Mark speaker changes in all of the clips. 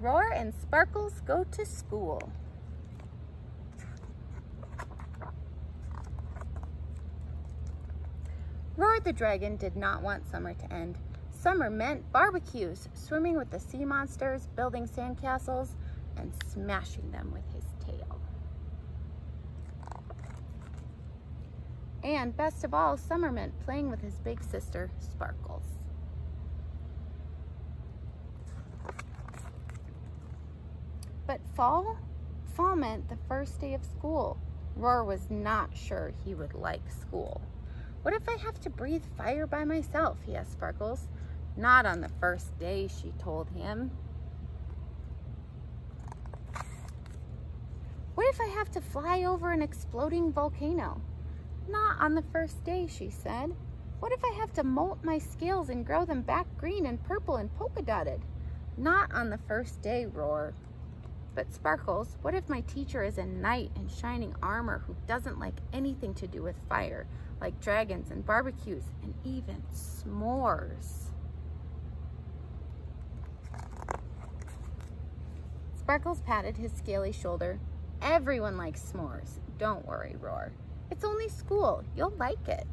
Speaker 1: Roar and Sparkles go to school. Roar the dragon did not want summer to end. Summer meant barbecues, swimming with the sea monsters, building sandcastles, and smashing them with his tail. And best of all, summer meant playing with his big sister, Sparkles. But fall meant the first day of school. Roar was not sure he would like school. What if I have to breathe fire by myself? He asked Sparkles. Not on the first day, she told him. What if I have to fly over an exploding volcano? Not on the first day, she said. What if I have to molt my scales and grow them back green and purple and polka dotted? Not on the first day, Roar. But Sparkles, what if my teacher is a knight in shining armor who doesn't like anything to do with fire, like dragons and barbecues and even s'mores? Sparkles patted his scaly shoulder. Everyone likes s'mores. Don't worry, Roar. It's only school. You'll like it.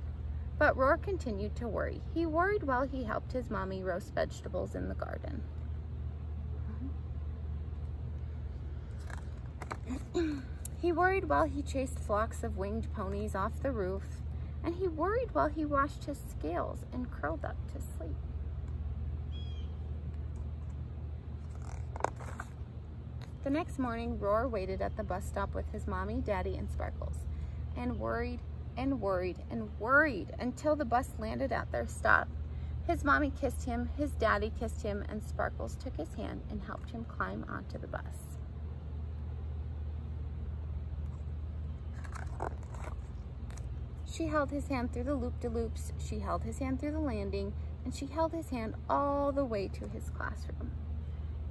Speaker 1: But Roar continued to worry. He worried while he helped his mommy roast vegetables in the garden. He worried while he chased flocks of winged ponies off the roof, and he worried while he washed his scales and curled up to sleep. The next morning, Roar waited at the bus stop with his mommy, daddy, and Sparkles, and worried and worried and worried until the bus landed at their stop. His mommy kissed him, his daddy kissed him, and Sparkles took his hand and helped him climb onto the bus. She held his hand through the loop-de-loops, she held his hand through the landing, and she held his hand all the way to his classroom.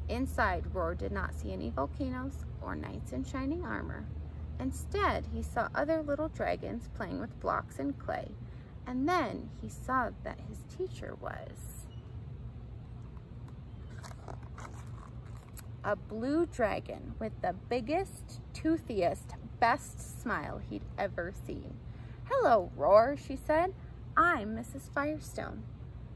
Speaker 1: Inside, Roar did not see any volcanoes or knights in shining armor. Instead, he saw other little dragons playing with blocks and clay, and then he saw that his teacher was a blue dragon with the biggest, toothiest, best smile he'd ever seen. "Hello, Roar," she said. "I'm Mrs. Firestone."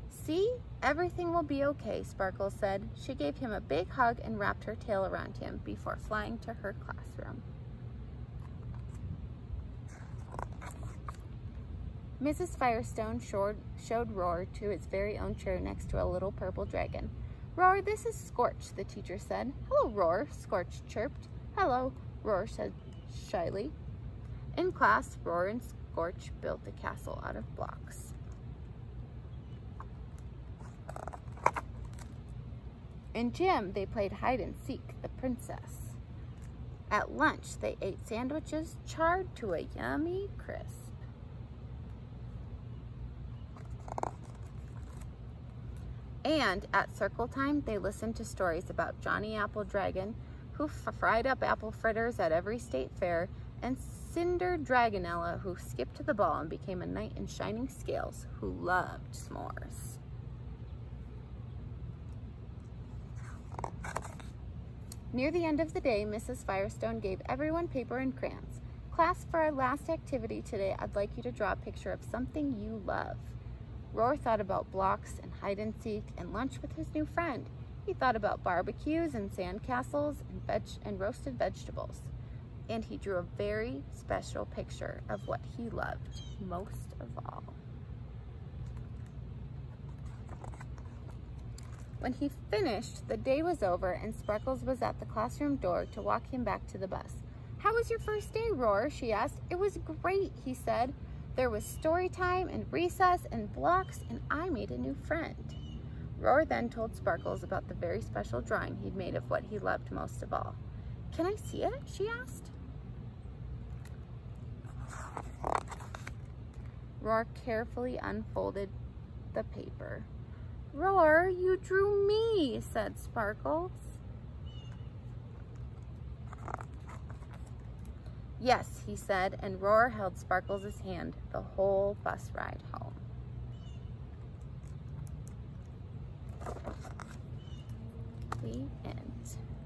Speaker 1: "See? Everything will be okay," Sparkles said. She gave him a big hug and wrapped her tail around him before flying to her classroom. Mrs. Firestone showed Roar to his very own chair next to a little purple dragon. "Roar, this is Scorch," the teacher said. "Hello, Roar," Scorch chirped. "Hello," Roar said shyly. In class, Roar and Scorch built a castle out of blocks. In gym, they played hide and seek, the princess. At lunch, they ate sandwiches charred to a yummy crisp. And at circle time, they listened to stories about Johnny Apple Dragon, who fried up apple fritters at every state fair, and Cinder Dragonella, who skipped to the ball and became a knight in shining scales, who loved s'mores. Near the end of the day, Mrs. Firestone gave everyone paper and crayons. "Class, for our last activity today, I'd like you to draw a picture of something you love." Roar thought about blocks and hide and seek and lunch with his new friend. He thought about barbecues and sandcastles and roasted vegetables. And he drew a very special picture of what he loved most of all. When he finished, the day was over and Sparkles was at the classroom door to walk him back to the bus. "How was your first day, Roar?" she asked. "It was great," he said. "There was story time and recess and blocks, and I made a new friend." Roar then told Sparkles about the very special drawing he'd made of what he loved most of all. "Can I see it?" she asked. Roar carefully unfolded the paper. "Roar, you drew me," said Sparkles. "Yes," he said, and Roar held Sparkles' hand the whole bus ride home. The end.